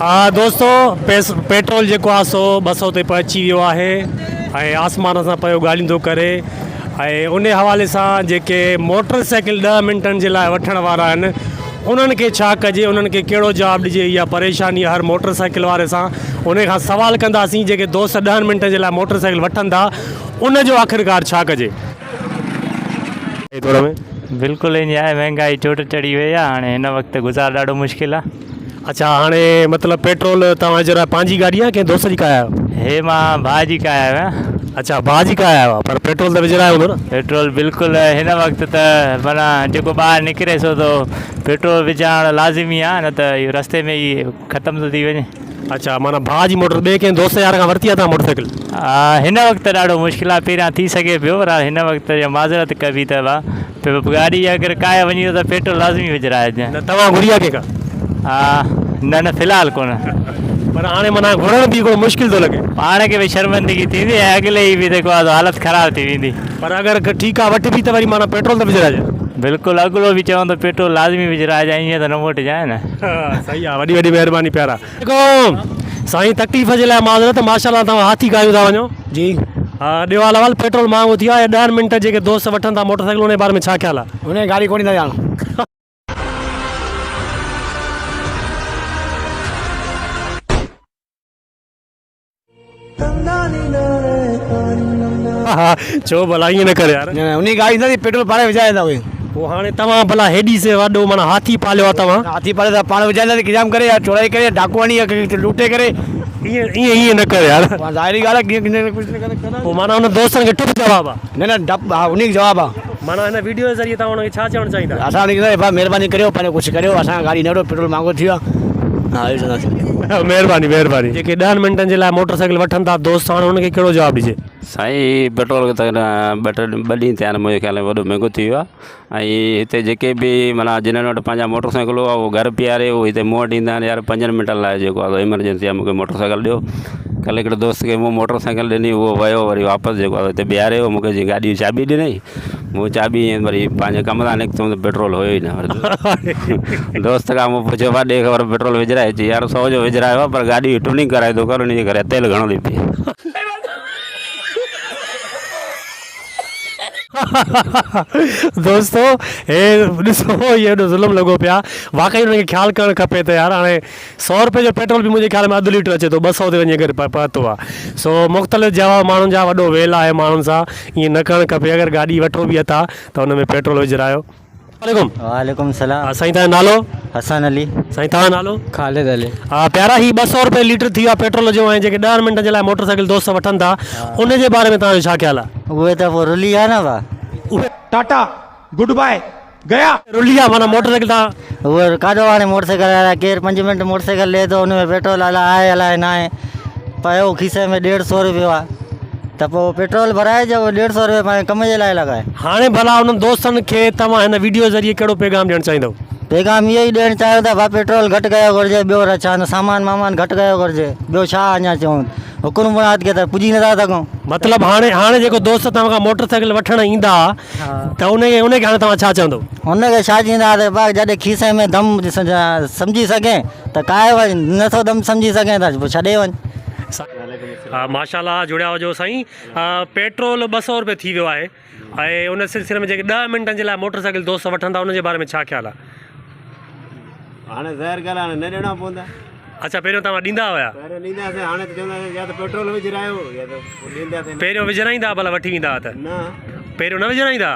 हाँ दोस्तों, पेट्रोल जेको आहे सो 200 ते पहुची वियो आहे ऐं आसमान सां पियो ॻाल्हिंदो करे। ऐं उन हवाले सां जेके मोटर साइकिल 10 मिंटनि जे लाइ वठण वारा आहिनि उन्हनि खे छा कजे, उन्हनि खे कहिड़ो जवाबु ॾिजे, इहा परेशानी हर मोटर साइकिल वारे सां। उन खां सवाल कंदासीं जेके दोस्त 10 मिंट जे लाइ मोटर साइकिल वठनि था उन जो आख़िरकार छा कजे। बिल्कुलु ईअं आहे, महांगाई चोट चढ़ी वई आहे, हाणे हिन वक़्तु गुज़ार ॾाढो मुश्किल आहे। अच्छा, हाणे मतिलबु पेट्रोल तव्हां जरा पंहिंजी गाॾी आहे कंहिं दोस्त जी का आया आहियो? हे मां भाउ जी का आयो आहियां। अच्छा, भाउ जी का आया हुआ, पर पेट्रोल त विझरायो हूंदो न? पेट्रोल बिल्कुलु हिन वक़्तु त माना जेको ॿाहिरि निकिरे सो तो पेट्रोल विझाइणु लाज़िमी आहे, न त इहो रस्ते में ई ख़तमु थो थी वञे। अच्छा, माना भाउ जी मोटर ॿिए कंहिं दोस्त यार खां वरिती आहे तव्हां मोटरसाइकिल? हिन वक़्तु ॾाढो मुश्किल आहे, पहिरियां थी सघे पियो पर हिन वक़्तु इहा माज़रत कबी अथव। गाॾी अगरि काए वञी त पेट्रोल लाज़िमी विझराइजे। न तव्हां घुरिया कंहिंखां? न न फ़िलहालु कोन, पर हाणे माना घुरण बि हिकिड़ो मुश्किल थो लॻे। पाण खे बि शर्मिंदगी थींदी ऐं अॻिले ई बि जेको आहे हालति ख़राबु थी वेंदी। पर अगरि ठीकु आहे वठ बि त वरी माना पेट्रोल त विझराइजे। बिल्कुलु, अॻिलो बि चवंदो पेट्रोल लाज़िमी विझराइजे, ईअं त न मोटिजाए न। सही आहे, वॾी वॾी महिरबानी प्यारा। साईं, तकलीफ़ जे लाइ माज़रत, माशाल्लाह तव्हां हाथी गायूं था वञो जी। हा, ॾियो अहवाल, पेट्रोल महांगो थी आहे, 10 मिंट जेके दोस्त वठनि था मोटरसाइकिल उन बारे में छा ख़्यालु आहे? उन्हें गाड़ी कोनी था ॼाणो। हा, छो भला ईअं न करे यार। उन्हें गाड़ी न पेट्रोल पाणे विझाए था उहे। पोइ हाणे तव्हां भला हेॾी से वॾो माना हाथी पालियो आहे तव्हां? हाथी पाणे था पाण विझाईंदा किजाम करे या चोराई करे डाकू हणी लूटे करे। ईअं न करे यार। ज़ाहिरी ॻाल्हि आहे, कुझु न करे। पोइ माना हुन दोस्तनि खे टुप जवाबु आहे? न न डप, हा उन्हीं जवाबु आहे। माना हिन वीडियो जे ज़रिए तव्हां हुनखे छा चवणु चाहींदा? असां उनखे भाई महिरबानी करियो, पंहिंजो कुझु करियो, असां गाड़ी न पेट्रोल महांगो थी वियो आहे। हा, इहो चवंदासीं। महिरबानी महिरबानी। जेके 10 मिंटनि जे लाइ मोटरसाइकिल वठनि था दोस्त, हाणे हुनखे कहिड़ो जवाबु ॾिजे? साईं, पेट्रोल त ॿ ॾींहं थिया आहिनि, मुंहिंजे ख़्याल में वॾो महांगो थी वियो आहे। ऐं हिते जेके बि माना जिन्हनि वटि पंहिंजा मोटरसाइकिल आहे उहो घर पीआरे उहो हिते मूं वटि ईंदा आहिनि यार 5 मिंटनि लाइ, जेको आहे इमरजेंसी आहे, मूंखे मोटरसाइकिल ॾियो। कल्ह हिकिड़े दोस्त खे मूं मोटरसाइकिल ॾिनी, उहो वियो वरी वापसि जेको आहे हिते ॿीहारे वियो, मूंखे जीअं गाॾी जी चाबी ॾिनई, मूं चाबी वरी पंहिंजे कम तां निकितो त पेट्रोल हुयो ई न। दोस्त खां मूं पुछियो पिया ॾे ख़बर पेट्रोल विझराए? चई यार 100 जो विझरायो आहे, पर गाॾी ट्यूनिंग कराए थो कर, उनजे करे तेल घणो थी पिए। दोस्तो, हे ॾिसो इहो एॾो ज़ुल्म लॻो पिया, वाक़ई हुनखे ख़्यालु करणु खपे त यार। हाणे 100 रुपए जो पेट्रोल बि मुंहिंजे ख़्याल में 1/2 लीटर अचे थो, 200 ते वञी करे पहुतो आहे। सो मुख़्तलिफ़ जवाब माण्हुनि जा वॾो वेल आहे माण्हुनि सां, ईअं न करणु खपे। अगरि गाॾी वठो बि था त हुन में पेट्रोल विझरायो। वालेकुम सलाम। साईं, तव्हांजो नालो? हसन अली। साईं, तव्हां नालो? ख़ालिद अली। हा प्यारा, ही 200 रुपए लीटर थी वियो आहे पेट्रोल जो, ऐं जेके 10 मिंट जे लाइ मोटरसाइकिल दोस्त वठनि था उन जे बारे में तव्हांजो छा ख़्यालु आहे? उहे त पोइ रुली आहे न, उहे टाटा गुड बाय गया रुली आहे माना मोटरसाइकिल तव्हां? उहे काॾो हाणे मोटरसाइकिल हलाए, केरु 5 मिंट मोटरसाइकिल ले थो, हुन में पेट्रोल आहे अलाए न आहे, पियो खीसे में 150 रुपयो आहे, त पोइ पेट्रोल भराए जो 150 रुपया पंहिंजे कम जे लाइ लॻाए। हाणे भला उन्हनि दोस्तनि खे तव्हां हिन वीडियो ज़रिए कहिड़ो पैगाम ॾियणु चाहींदव? पैगाम इहो ई ॾियणु चाहियो था, भाउ पेट्रोल घटि कयो घुरिजे, ॿियो छा न सामान वामान घटि कयो घुरिजे, ॿियो छा अञा चऊं, हुकुम मुराद खे त पुॼी नथा सघूं। मतिलबु हाणे जेको दोस्त तव्हां खां मोटरसाइकिल वठणु ईंदा त उनखे हाणे तव्हां छा चवंदव? हुनखे छा चईंदा त भाउ जॾहिं खीसे में दम सम्झी सघे त काए वञ, नथो दम सम्झी सघे त पोइ छॾे वञ। हा माशाल्लाह, जुड़िया हुजो साईं। पेट्रोल 200 रुपए थी वियो आहे ऐं उन सिलसिले में जेके 10 मिंटनि जे लाइ मोटरसाइकिल दोस्त वठनि था उनजे बारे में छा ख़्यालु आहे? हाणे ज़ाहिर ॻाल्हि आहे, न ॾियणा पवंदा। अच्छा, पहिरियों तव्हां ॾींदा हुया? पहिरियों ॾींदासीं, हाणे त चवंदासीं या त पेट्रोल विझरायो या त ॾींदासीं। पहिरियों विझराईंदा भला वठी ईंदा त? न, पहिरियों न विझराईंदा,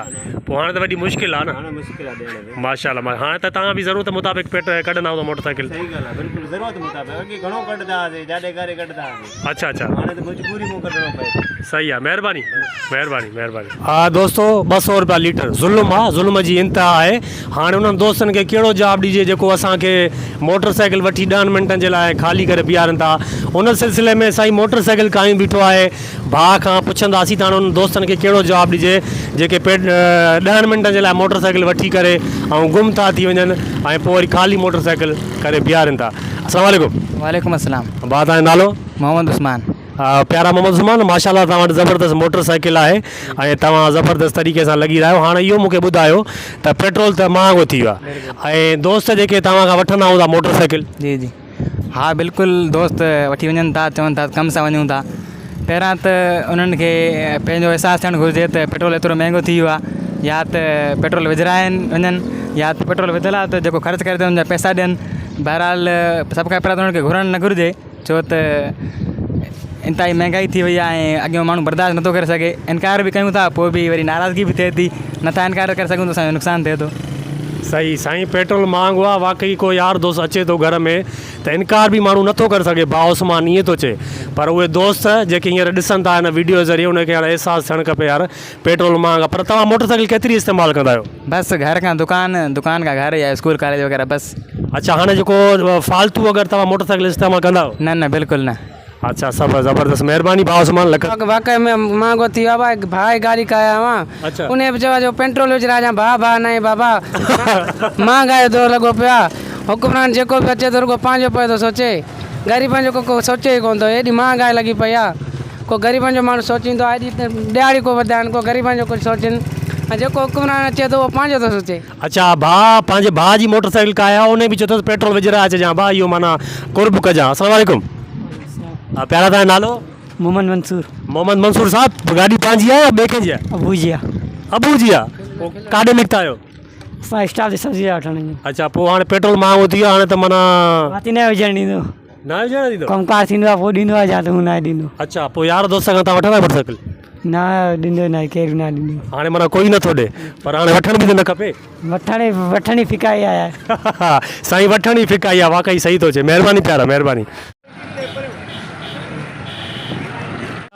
पोइ हाणे त वॾी मुश्किल आहे न। हाणे मुश्किल आहे ॾियण। माशाल्लाह, हाणे त तव्हां बि ज़रूरत मुताबिक़ कढंदा हूंदा मोटरसाइकिल? सही ॻाल्हि आहे, बिल्कुलु ज़रूरत मुताबिक़। अॻे घणो कढंदा हुआसीं, जाॾे करे कढंदा हुआसीं। अच्छा अच्छा, हाणे त मजबूरी में कढणो पए। सही आहे, महिरबानी महिरबानी महिरबानी। हा दोस्तो, 200 रुपया लीटर ज़ुल्म आहे, ज़ुल्म जी इंतिहा आहे। हाणे उन्हनि दोस्तनि खे कहिड़ो जवाबु ॾिजे जेको असांखे मोटरसाइकिल वठी 10 मिंटनि जे लाइ ख़ाली करे बीहारनि था। उन सिलसिले में साईं मोटरसाइकिल कायूं बीठो आहे, भाउ खां पुछंदासीं त हाणे उन्हनि दोस्तनि खे कहिड़ो जवाबु ॾिजे जेके 10 मिंटनि जे लाइ मोटरसाइकिल वठी करे ऐं गुम था थी वञनि ऐं पोइ वरी ख़ाली मोटरसाइकिल करे बीहारनि था। अस्सलाम वालेकुम। वालेकुम अस्सलाम। भाउ, तव्हांजो नालो? मोहम्मद उस्मान। प्यारा मोहम्मद उस्मान, माशाल्लाह तव्हां वटि ज़बरदस्त मोटरसाइकिल आहे ऐं तव्हां ज़बरदस्त तरीक़े सां लॻी रहिया आहियो। हाणे इहो मूंखे ॿुधायो त पेट्रोल त महांगो थी वियो आहे ऐं दोस्त जेके तव्हां खां वठंदा हूंदा मोटरसाइकिल, जी जी, हाँ बिल्कुलु दोस्त वठी वञनि था, चवनि था कम सां वञूं था। पहिरां त उन्हनि खे पंहिंजो अहसासु थियणु घुरिजे त पेट्रोल एतिरो महांगो थी वियो आहे, या त पेट्रोल विझराइनि वञनि या त पेट्रोल विधियल आहे त जेको ख़र्चु करे था हुनजा पैसा ॾियनि। बहरहाल सभु खां पहिरियों त उन्हनि खे घुरणु न घुरिजे, छो त इंतिहाई महांगाई थी वई आहे ऐं अॻियां माण्हू बर्दाश्त नथो करे सघे। इनकार बि कयूं था पोइ बि वरी नाराज़गी बि थिए थी, नथा इनकार करे सघूं त असांजो नुक़सानु थिए थो। सही साईं, पेट्रोल महांगो आहे वाक़ई। को यार दोस्त अचे थो घर में त इनकार बि माण्हू नथो करे सघे, भाउ समान ईअं थो चए। पर उहे दोस्त जेके हींअर ॾिसनि था हिन वीडियो ज़रिए उनखे हाणे अहसासु थियणु खपे यार पेट्रोल महांगो आहे। पर तव्हां मोटरसाइकिल केतिरी इस्तेमालु कंदा आहियो? बसि घर खां दुकान, दुकान खां घर या स्कूल कॉलेज वग़ैरह बसि। अच्छा, हाणे जेको फालतू अगरि तव्हां मोटरसाइकिल इस्तेमालु कंदा आहियो? न न बिल्कुलु न। अच्छा, सब ज़बरदस्त, महिरबानी भाउ समान लख। वाकई में महंगो थी वियो आहे भाई, गाड़ी का आया हुआ। अच्छा। उन्हें बि चयो जो पेट्रोल विझरा जा भा नहीं बाबा महंगाई दौर लॻो पियो आहे। हुकुमरान जेको बि अचे थो रुगो पंहिंजो पियो थो सोचे, ग़रीबनि जो को सोचे ई कोन थो। एॾी महांगाई लॻी पई आहे, को ग़रीबनि जो माण्हू सोचींदो आहे, एॾी ॾियारी को वधाइनि, को ग़रीबनि जो कुझु सोचनि, ऐं जेको हुकुमरान अचे थो उहो पंहिंजो थो सोचे। अच्छा, भाउ पंहिंजे भाउ जी मोटरसाइकिल का आया, उन बि चयो त पेट्रोल विझरा अचजां भाउ, इहो माना कुर्ब कजां। अस्सलाम वालेकुम। प्यारा तव्हांजो नालो? मोहम्मद मंसूर। मोहम्मद मंसूर साहब, गाॾी पंहिंजी आहे या ॿिए कंहिंजी आहे? अबू जी आहे। अबू जी आहे। काॾे निकिता आहियो? असां स्टाफ जी सब्जी वठण। अच्छा, पोइ हाणे पेट्रोल महांगो थी वियो हाणे त माना राति न विझणु ॾींदो, न विझण ॾींदो? कमकार थींदो आहे पोइ ॾींदो आहे, या त हू न ॾींदो। अच्छा, पोइ यार दोस्त खां तव्हां वठंदा मोटरसाइकिल? न ॾींदो न, केरु न ॾींदो। हाणे माना कोई नथो ॾे, पर हाणे वठण बि त न खपे। वठण ई फिकाई आहे साईं, वठण ई फिकाई आहे, वाक़ई सही थो चए। महिरबानी प्यारा, महिरबानी।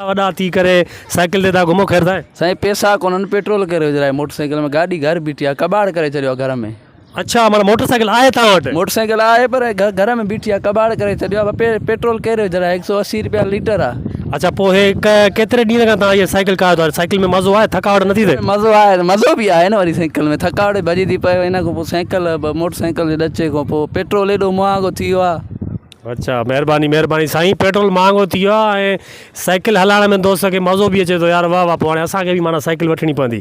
वॾा थी करे साइकिल ते था घुमो, ख़ैर था? साईं पैसा कोन्हनि, पेट्रोल करे विझराए मोटरसाइकिल में, गाॾी घर बीठी आहे, कबाड़ करे छॾियो आहे घर में। अच्छा, माना मोटरसाइकिल आहे तव्हां वटि? मोटरसाइकिल आहे पर घर में बीठी आहे, कबाड़ करे छॾियो आहे। पेट्रोल केरे विझराए, 180 रुपया लीटर आहे। अच्छा, पोइ हे केतिरे ॾींहं खां तव्हां इहा साइकिल कयो था? साइकिल में मज़ो आहे, थकावट नथी थिए? मज़ो आहे, मज़ो बि आहे न वरी साइकिल में, थकावट भॼी थी पए। इन खां पोइ साइकिल मोटरसाइकिल जे ॾचे खां पोइ पेट्रोल एॾो महांगो थी वियो आहे। अच्छा, महिरबानी महिरबानी साईं, पेट्रोल महांगो थी वियो आहे ऐं साइकिल हलाइण में दोस्त खे मज़ो बि अचे थो यार। वाह वाह, पोइ हाणे असांखे बि माना साइकिल वठणी पवंदी।